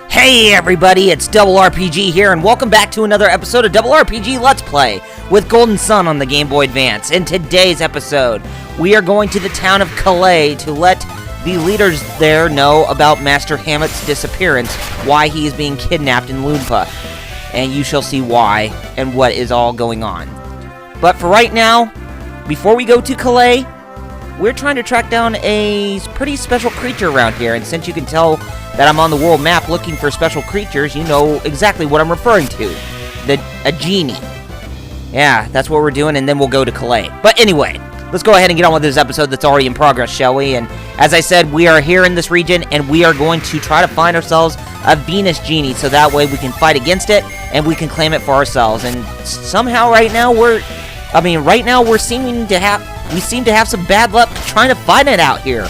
Hey everybody, it's Double RPG here, and welcome back to another episode of Double RPG Let's Play with Golden Sun on the Game Boy Advance. In today's episode, we are going to the town of Calais to let the leaders there know about Master Havent's disappearance, why he is being kidnapped in Loompa, and you shall see why and what is all going on. But for right now, before we go to Calais, we're trying to track down a pretty special creature around here, and since you can tell that I'm on the world map looking for special creatures, you know exactly what I'm referring to. A genie. Yeah, that's what we're doing, and then we'll go to Calais. But anyway, let's go ahead and get on with this episode that's already in progress, shall we? And as I said, we are here in this region, and we are going to try to find ourselves a Venus genie, so that way we can fight against it, and we can claim it for ourselves. And somehow right now we seem to have some bad luck trying to find it out here,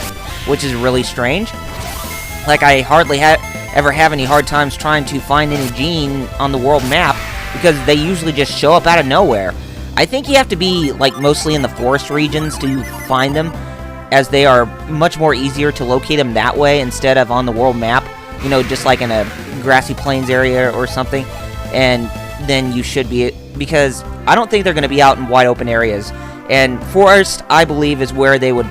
which is really strange. Like, I hardly ever have any hard times trying to find any gene on the world map, because they usually just show up out of nowhere. I think you have to be, like, mostly in the forest regions to find them, as they are much more easier to locate them that way instead of on the world map, you know, just like in a grassy plains area or something, and then you should be, because I don't think they're going to be out in wide open areas, and forest, I believe, is where they would,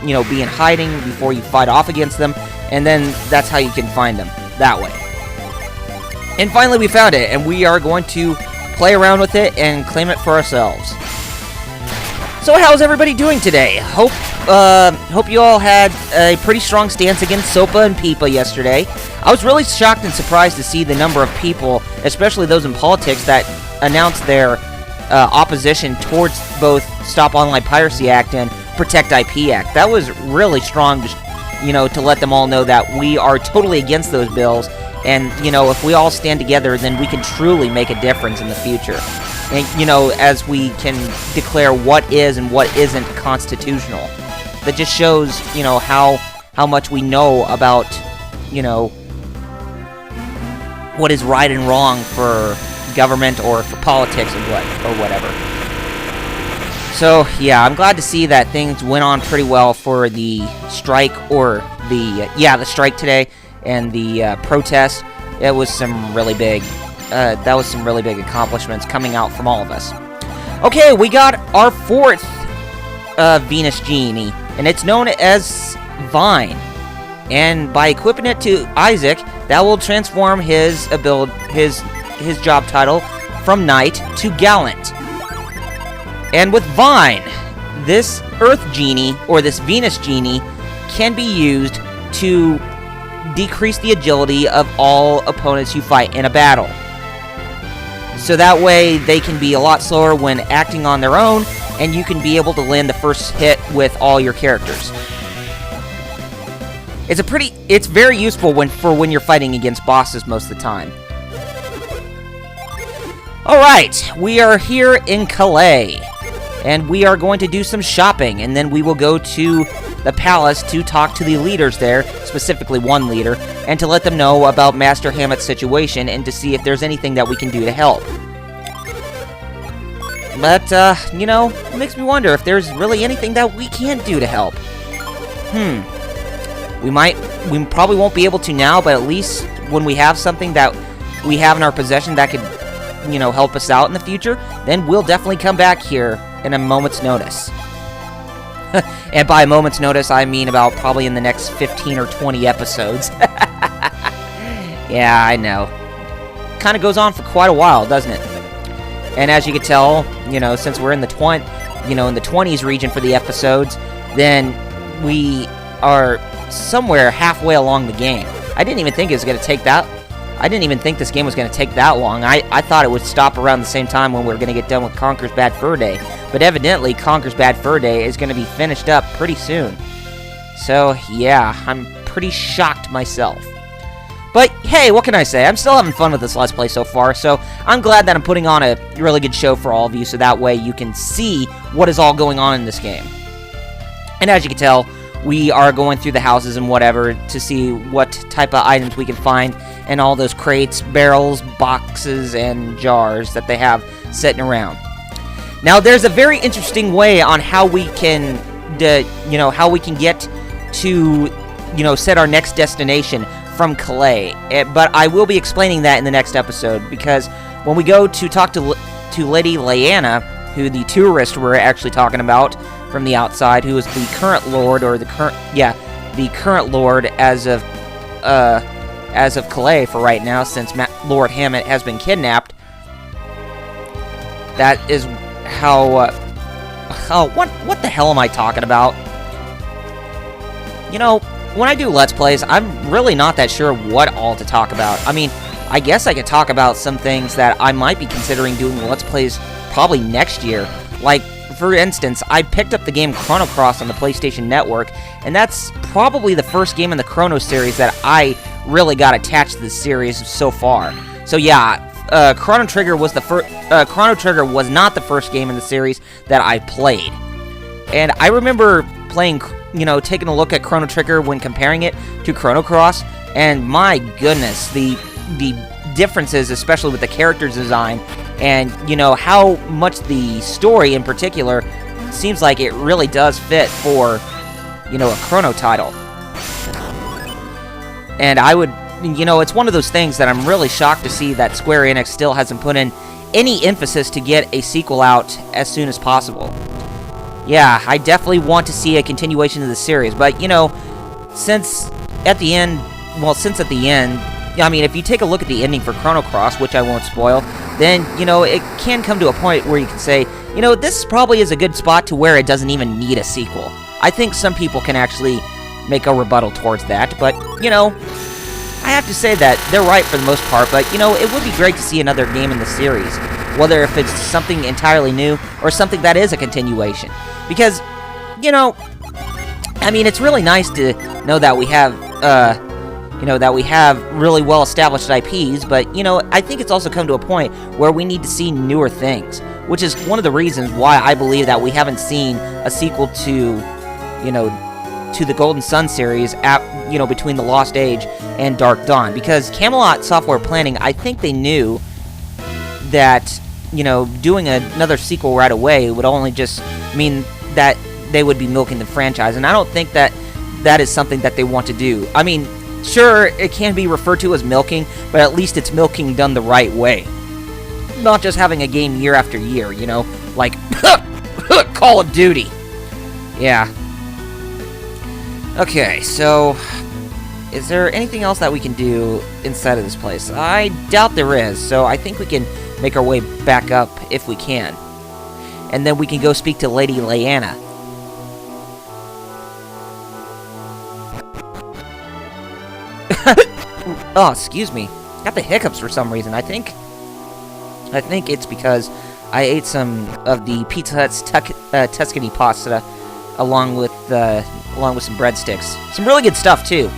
you know, be in hiding before you fight off against them, and then that's how you can find them, that way. And finally we found it, and we are going to play around with it and claim it for ourselves. So how's everybody doing today? Hope you all had a pretty strong stance against Sopa and Peepa yesterday. I was really shocked and surprised to see the number of people, especially those in politics, that announced their opposition towards both Stop Online Piracy Act and Protect IP Act. That was really strong, you know, to let them all know that we are totally against those bills, and, you know, if we all stand together, then we can truly make a difference in the future. And, you know, as we can declare what is and what isn't constitutional. That just shows, you know, how much we know about, you know, what is right and wrong for government or for politics or whatever. So, yeah, I'm glad to see that things went on pretty well for the strike, or the strike today, and the protest. It was some really big, accomplishments coming out from all of us. Okay, we got our fourth Venus genie, and it's known as Vine. And by equipping it to Isaac, that will transform his job title from Knight to Gallant. And with Vine, this Earth Genie, or this Venus Genie, can be used to decrease the agility of all opponents you fight in a battle. So that way, they can be a lot slower when acting on their own, and you can be able to land the first hit with all your characters. It's very useful when you're fighting against bosses most of the time. Alright, we are here in Calais, and we are going to do some shopping, and then we will go to the palace to talk to the leaders there, specifically one leader, and to let them know about Master Havent's situation, and to see if there's anything that we can do to help. But, you know, it makes me wonder if there's really anything that we can't do to help. We probably won't be able to now, but at least when we have something that we have in our possession that could, you know, help us out in the future, then we'll definitely come back here in a moment's notice. And by a moment's notice, I mean about probably in the next 15 or 20 episodes. Yeah, I know. Kind of goes on for quite a while, doesn't it? And as you can tell, you know, since we're in the 20s region for the episodes, then we are somewhere halfway along the game. I didn't even think it was going to take that. I didn't even think this game was going to take that long. I thought it would stop around the same time when we were going to get done with Conker's Bad Fur Day. But evidently, Conker's Bad Fur Day is going to be finished up pretty soon. So, yeah, I'm pretty shocked myself. But, hey, what can I say? I'm still having fun with this Let's Play so far, so I'm glad that I'm putting on a really good show for all of you, so that way you can see what is all going on in this game. And as you can tell, we are going through the houses and whatever to see what type of items we can find, and all those crates, barrels, boxes, and jars that they have sitting around. Now, there's a very interesting way on how we can, get to set our next destination from Calais. But I will be explaining that in the next episode, because when we go to talk to Lady Liana, who the tourist we're actually talking about from the outside, who is the current lord, or the current lord as of Calais for right now, since Lord Hammett has been kidnapped. That is how. What the hell am I talking about? When I do Let's Plays, I'm really not that sure what all to talk about. I mean, I guess I could talk about some things that I might be considering doing Let's Plays probably next year. Like, for instance, I picked up the game Chrono Cross on the PlayStation Network, and that's probably the first game in the Chrono series that I really got attached to the series so far. So yeah, Chrono Trigger was Chrono Trigger was not the first game in the series that I played. And I remember playing, taking a look at Chrono Trigger when comparing it to Chrono Cross, and my goodness, the differences, especially with the character's design, and, how much the story in particular seems like it really does fit for, a Chrono title. And I would, it's one of those things that I'm really shocked to see that Square Enix still hasn't put in any emphasis to get a sequel out as soon as possible. Yeah, I definitely want to see a continuation of the series, but, since at the end, I mean, if you take a look at the ending for Chrono Cross, which I won't spoil, then, it can come to a point where you can say, this probably is a good spot to where it doesn't even need a sequel. I think some people can actually make a rebuttal towards that, but, I have to say that they're right for the most part, but, it would be great to see another game in the series, whether if it's something entirely new or something that is a continuation. Because, I mean, it's really nice to know that we have, that we have really well-established IPs, but, I think it's also come to a point where we need to see newer things, which is one of the reasons why I believe that we haven't seen a sequel to, to the Golden Sun series, between The Lost Age and Dark Dawn, because Camelot Software Planning, I think they knew that, doing another sequel right away would only just mean that they would be milking the franchise, and I don't think that that is something that they want to do. I mean, sure, it can be referred to as milking, but at least it's milking done the right way. Not just having a game year after year, like Call of Duty. Yeah. Okay, so is there anything else that we can do inside of this place? I doubt there is, so I think we can make our way back up if we can. And then we can go speak to Lady Liana. Oh, excuse me. Got the hiccups for some reason. I think it's because I ate some of the Pizza Hut's Tuscany pasta along with some breadsticks. Some really good stuff too.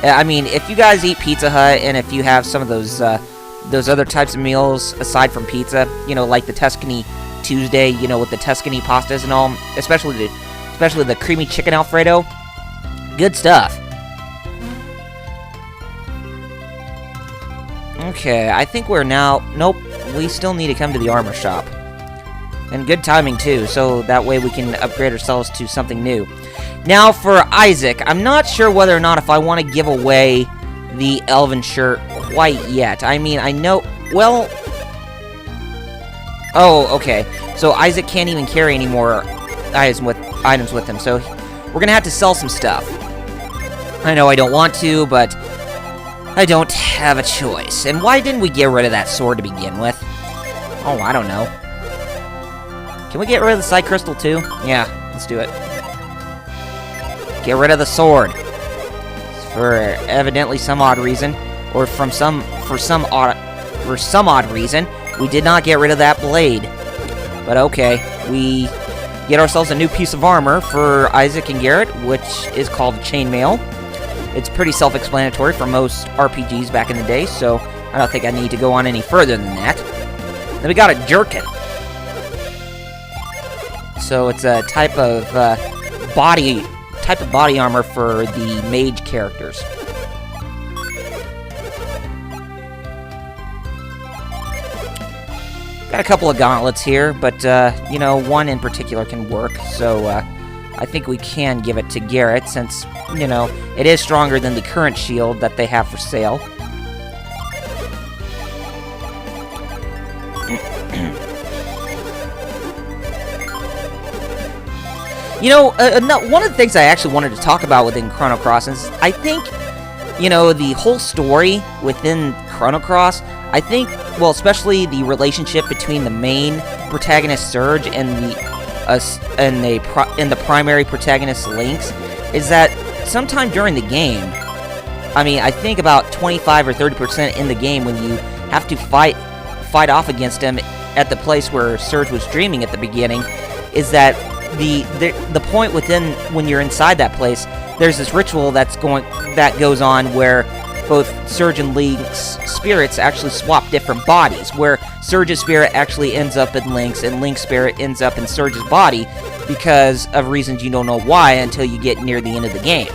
I mean, if you guys eat Pizza Hut and if you have some of those other types of meals aside from pizza, like the Tuscany Tuesday, with the Tuscany pastas and all, especially the creamy chicken Alfredo, good stuff. Okay, I think we're now... Nope, we still need to come to the armor shop. And good timing, too, so that way we can upgrade ourselves to something new. Now, for Isaac, I'm not sure whether or not if I want to give away the Elven shirt quite yet. I mean, I know... Well... Oh, okay. So Isaac can't even carry any more items with him, so we're gonna have to sell some stuff. I know I don't want to, but I don't have a choice. And why didn't we get rid of that sword to begin with? Oh, I don't know. Can we get rid of the Psy Crystal too? Yeah, let's do it. Get rid of the sword. For evidently some odd reason, or for some odd reason, we did not get rid of that blade. But okay, we get ourselves a new piece of armor for Isaac and Garrett, which is called Chainmail. It's pretty self-explanatory for most RPGs back in the day, so I don't think I need to go on any further than that. Then we got a Jerkin. So it's a type of body armor for the mage characters. Got a couple of gauntlets here, but, one in particular can work, so, I think we can give it to Garrett since, you know, it is stronger than the current shield that they have for sale. You know, one of the things I actually wanted to talk about within Chrono Cross is, I think, you know, the whole story within Chrono Cross, I think, well, especially the relationship between the main protagonist Surge and the primary protagonist Lynx, is that sometime during the game, I mean, I think about 25 or 30% in the game when you have to fight off against him at the place where Surge was dreaming at the beginning, is that the point within when you're inside that place, there's this ritual that goes on where both Surge and Link's spirits actually swap different bodies, where Surge's spirit actually ends up in Link's, and Link's spirit ends up in Surge's body because of reasons you don't know why until you get near the end of the game.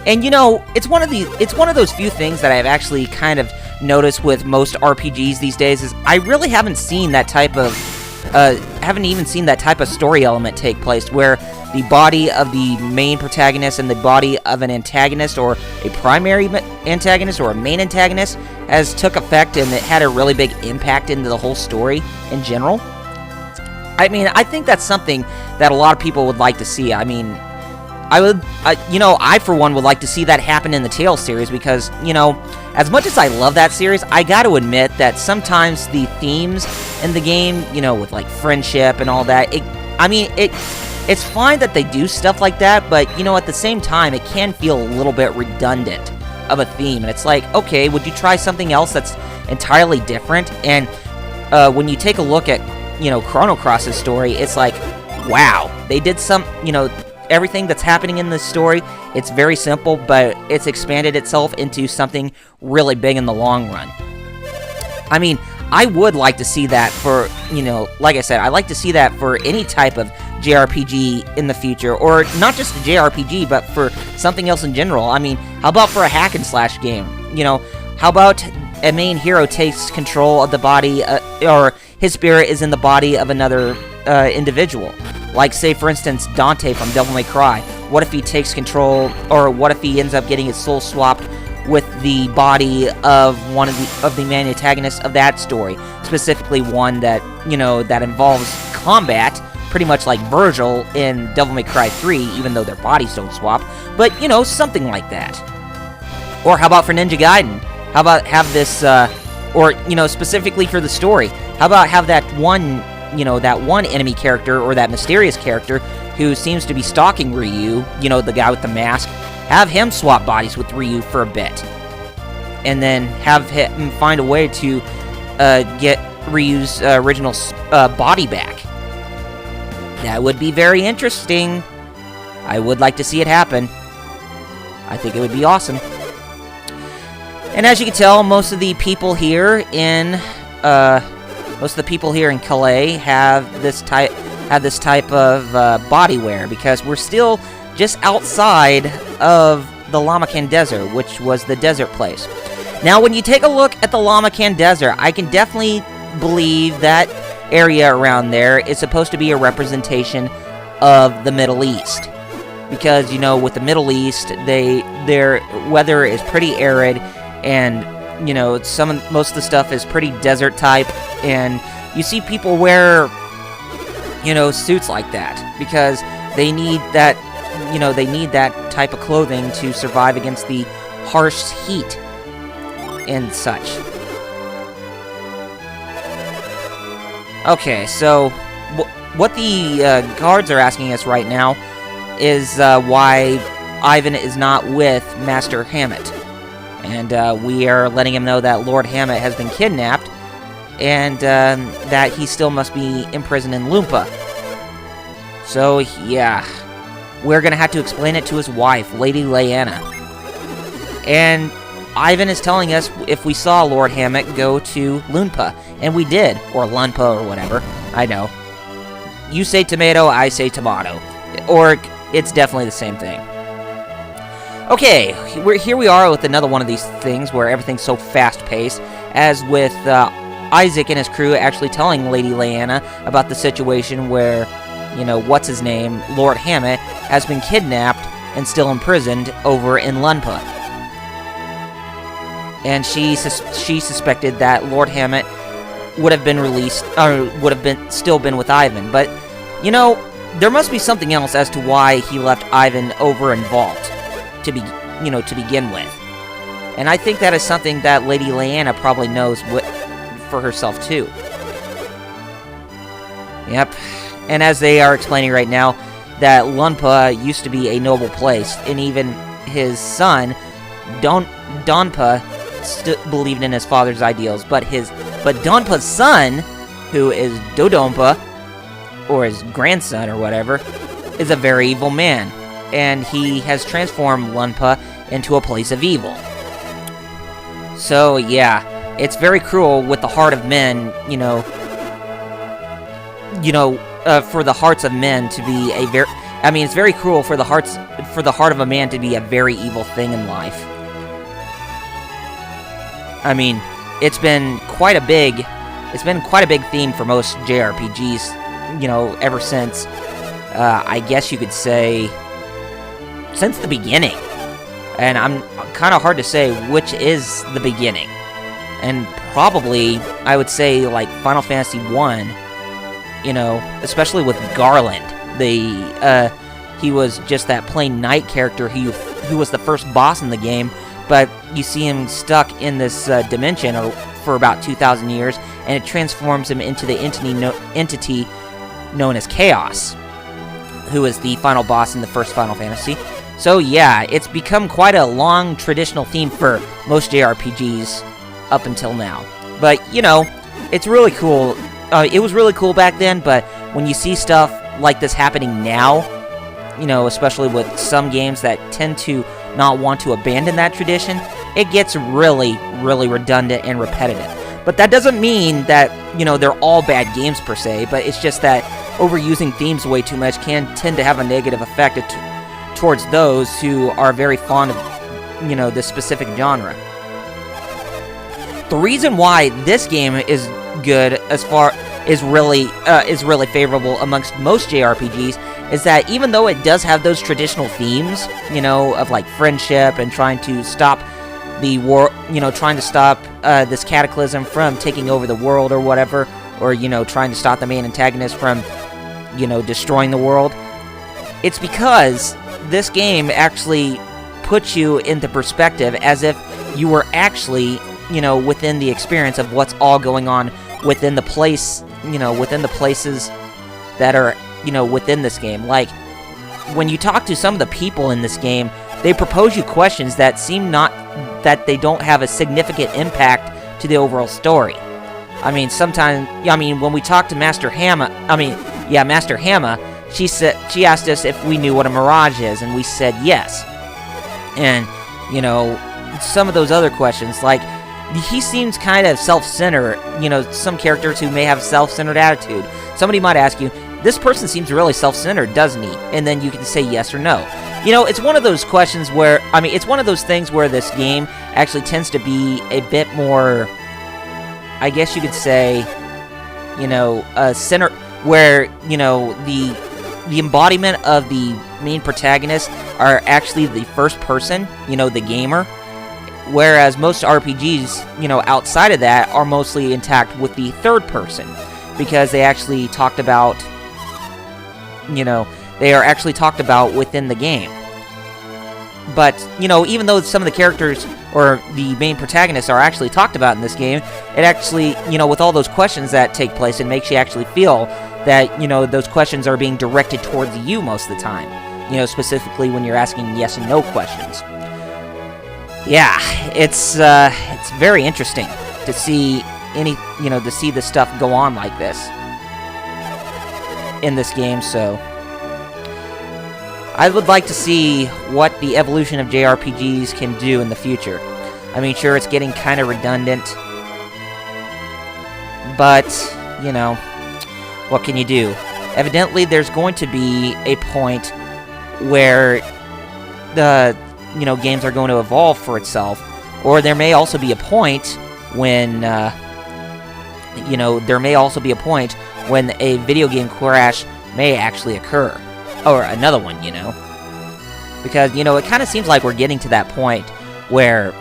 And you know, it's one of those few things that I've actually kind of noticed with most RPGs these days is I really haven't seen that type of haven't even seen that type of story element take place where the body of the main protagonist and the body of an antagonist or a primary antagonist or a main antagonist has took effect and it had a really big impact into the whole story in general. I mean, I think that's something that a lot of people would like to see. I mean, I for one would like to see that happen in the Tales series because, you know, as much as I love that series, I got to admit that sometimes the themes in the game, you know, with like friendship and all that, it's fine that they do stuff like that, but, you know, at the same time, it can feel a little bit redundant of a theme. And it's like, okay, would you try something else that's entirely different? And when you take a look at, you know, Chrono Cross's story, it's like, wow, they did some, you know, everything that's happening in this story, it's very simple, but it's expanded itself into something really big in the long run. I mean, I would like to see that for, you know, like I said, I like to see that for any type of JRPG in the future, or not just a JRPG, but for something else in general. I mean, how about for a hack and slash game? You know, how about a main hero takes control of the body, or his spirit is in the body of another individual? Like, say, for instance, Dante from Devil May Cry. What if he takes control, or what if he ends up getting his soul swapped with the body of one of the main antagonists of that story? Specifically one that, you know, that involves combat, pretty much like Virgil in Devil May Cry 3, even though their bodies don't swap. But, you know, something like that. Or how about for Ninja Gaiden? How about have this, or, you know, specifically for the story, how about have that one, you know, that one enemy character or that mysterious character who seems to be stalking Ryu, you know, the guy with the mask, have him swap bodies with Ryu for a bit. And then have him find a way to get Ryu's original body back. That would be very interesting. I would like to see it happen. I think it would be awesome. And as you can tell, most of the people here in Calais have this type of body wear, because we're still just outside of the Lamacan Desert, which was the desert place. Now, when you take a look at the Lamacan Desert, I can definitely believe that area around there is supposed to be a representation of the Middle East, because, you know, with the Middle East, their weather is pretty arid, and, you know, most of the stuff is pretty desert type, and you see people wear, you know, suits like that because they need that, you know, they need that type of clothing to survive against the harsh heat and such. Okay, so what the guards are asking us right now is why Ivan is not with Master Hammett. And we are letting him know that Lord Hammett has been kidnapped, and that he still must be imprisoned in Loompa. So, yeah, we're going to have to explain it to his wife, Lady Liana. And Ivan is telling us if we saw Lord Hammett go to Loompa, and we did, or Lunpa, or whatever. I know. You say tomato, I say tomato. Or it's definitely the same thing. Okay, here we are with another one of these things where everything's so fast-paced, as with Isaac and his crew actually telling Lady Liana about the situation where, what's-his-name, Lord Hammett, has been kidnapped and still imprisoned over in Lunpa. And she suspected that Lord Hammett would have been released, or would have still been with Ivan. But, there must be something else as to why he left Ivan over in Vault to begin with. And I think that is something that Lady Liana probably knows for herself too. Yep. And as they are explaining right now, that Lunpa used to be a noble place, and even his son, Donpa, believed in his father's ideals. But Donpa's son, who is Dodonpa, or his grandson or whatever, is a very evil man, and he has transformed Lunpa into a place of evil. So yeah, it's very cruel with the heart of men, for the hearts of men to be it's very cruel for the heart of a man to be a very evil thing in life. I mean, it's been quite a big theme for most JRPGs, ever since, I guess you could say, since the beginning. And I'm kind of hard to say which is the beginning. And probably, I would say, like, Final Fantasy 1, especially with Garland. He was just that plain knight character who was the first boss in the game, but you see him stuck in this dimension for about 2,000 years, and it transforms him into the entity known as Chaos, who is the final boss in the first Final Fantasy. So yeah, it's become quite a long traditional theme for most JRPGs up until now. But, it's really cool. It was really cool back then, but when you see stuff like this happening now, especially with some games that tend to not want to abandon that tradition, it gets really, really redundant and repetitive. But that doesn't mean that, they're all bad games per se, but it's just that overusing themes way too much can tend to have a negative effect towards those who are very fond of, this specific genre. The reason why this game is good is really favorable amongst most JRPGs is that even though it does have those traditional themes, of like friendship and trying to stop the war, trying to stop this cataclysm from taking over the world or whatever, or, trying to stop the main antagonist from, destroying the world, it's because this game actually puts you into perspective as if you were actually, within the experience of what's all going on within the place, within the places that are, within this game. Like, when you talk to some of the people in this game, they propose you questions that that they don't have a significant impact to the overall story. I mean, when we talked to Master Hamma, she asked us if we knew what a mirage is, and we said yes. And, some of those other questions, like, he seems kind of self-centered, some characters who may have self-centered attitude. Somebody might ask you, this person seems really self-centered, doesn't he? And then you can say yes or no. It's one of those questions where, it's one of those things where this game actually tends to be a bit more, I guess you could say, center, where, the embodiment of the main protagonist are actually the first person, the gamer. Whereas most RPGs, outside of that, are mostly intact with the third person. Because they actually talked about, they are actually talked about within the game. But, even though some of the characters or the main protagonists are actually talked about in this game, it actually, with all those questions that take place, it makes you actually feel that, those questions are being directed towards you most of the time. Specifically when you're asking yes and no questions. Yeah, it's very interesting to see to see this stuff go on like this in this game, so I would like to see what the evolution of JRPGs can do in the future. Sure, it's getting kind of redundant, but, what can you do? Evidently, there's going to be a point where the, games are going to evolve for itself, or there may also be a point when, there may also be a point when a video game crash may actually occur. Or another one, you know. Because, you know, it kind of seems like we're getting to that point where,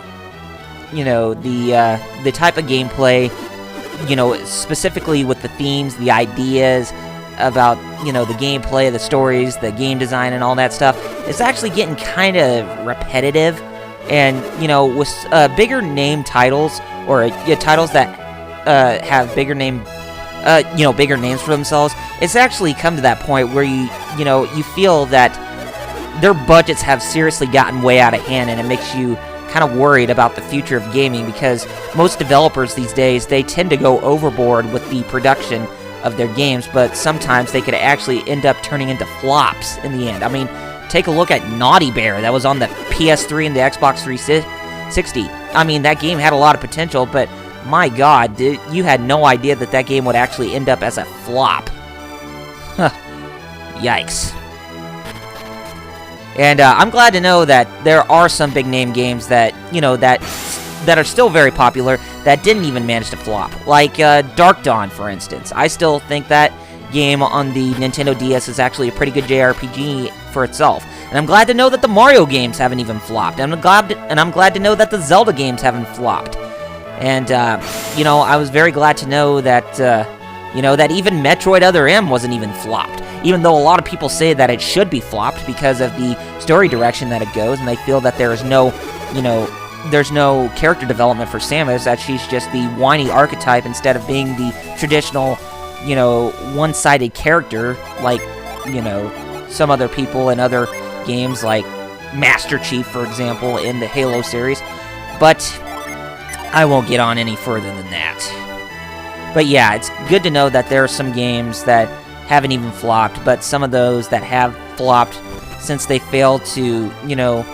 you know, the type of gameplay, you know, specifically with the themes, the ideas about, you know, the gameplay, the stories, the game design, and all that stuff, it's actually getting kind of repetitive. And, you know, with bigger name titles, or titles that have bigger name, you know, bigger names for themselves, it's actually come to that point where you know, you feel that their budgets have seriously gotten way out of hand, and it makes you kind of worried about the future of gaming, because most developers these days, they tend to go overboard with the production of their games, but sometimes they could actually end up turning into flops in the end. I mean, take a look at Naughty Bear, that was on the PS3 and the Xbox 360. I mean, that game had a lot of potential, but my god, dude, you had no idea that that game would actually end up as a flop. Huh. Yikes. And I'm glad to know that there are some big name games that, you know, that are still very popular that didn't even manage to flop. Like Dark Dawn, for instance. I still think that game on the Nintendo DS is actually a pretty good JRPG for itself. And I'm glad to know that the Mario games haven't even flopped. And I'm glad to know that the Zelda games haven't flopped. And, you know, I was very glad to know that, you know, that even Metroid Other M wasn't even flopped. Even though a lot of people say that it should be flopped because of the story direction that it goes, and they feel that there is no, you know, there's no character development for Samus, that she's just the whiny archetype instead of being the traditional, you know, one-sided character like, you know, some other people in other games like Master Chief, for example, in the Halo series. But I won't get on any further than that. But yeah, it's good to know that there are some games that haven't even flopped, but some of those that have flopped, since they failed to, you know,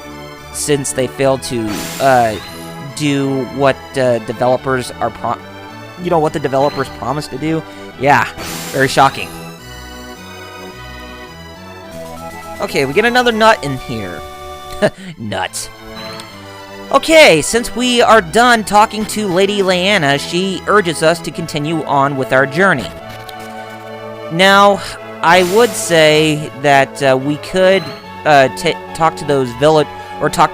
do what developers are what the developers promised to do. Yeah, very shocking. Okay, we get another nut in here. Nuts. Okay, since we are done talking to Lady Liana, she urges us to continue on with our journey. Now, I would say that we could talk to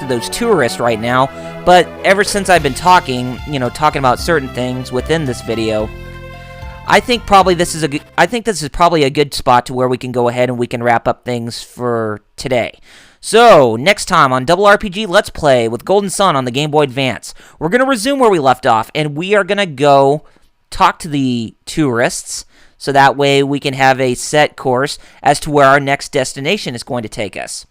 those tourists right now, but ever since I've been talking about certain things within this video, I think this is probably a good spot to where we can go ahead and we can wrap up things for today. So, next time on Double RPG Let's Play with Golden Sun on the Game Boy Advance, we're going to resume where we left off, and we are going to go talk to the tourists, so that way we can have a set course as to where our next destination is going to take us.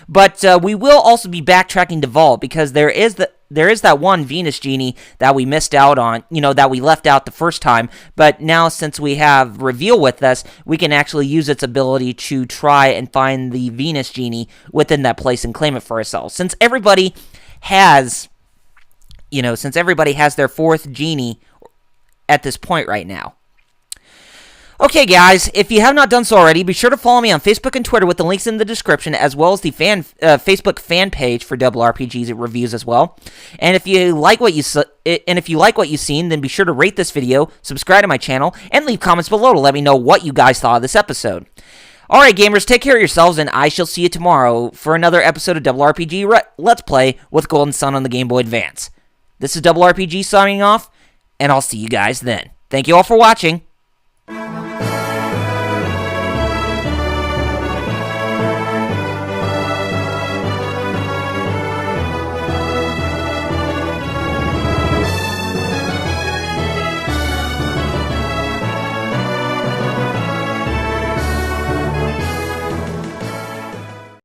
But we will also be backtracking to Vault, because there is that one Venus Genie that we missed out on, that we left out the first time. But now, since we have Reveal with us, we can actually use its ability to try and find the Venus Genie within that place and claim it for ourselves. Since everybody has their fourth genie at this point right now. Okay, guys, if you have not done so already, be sure to follow me on Facebook and Twitter with the links in the description, as well as the Facebook fan page for Double RPGs reviews as well. And if you like what you've seen, then be sure to rate this video, subscribe to my channel, and leave comments below to let me know what you guys thought of this episode. Alright, gamers, take care of yourselves, and I shall see you tomorrow for another episode of Double RPG Let's Play with Golden Sun on the Game Boy Advance. This is Double RPG signing off, and I'll see you guys then. Thank you all for watching.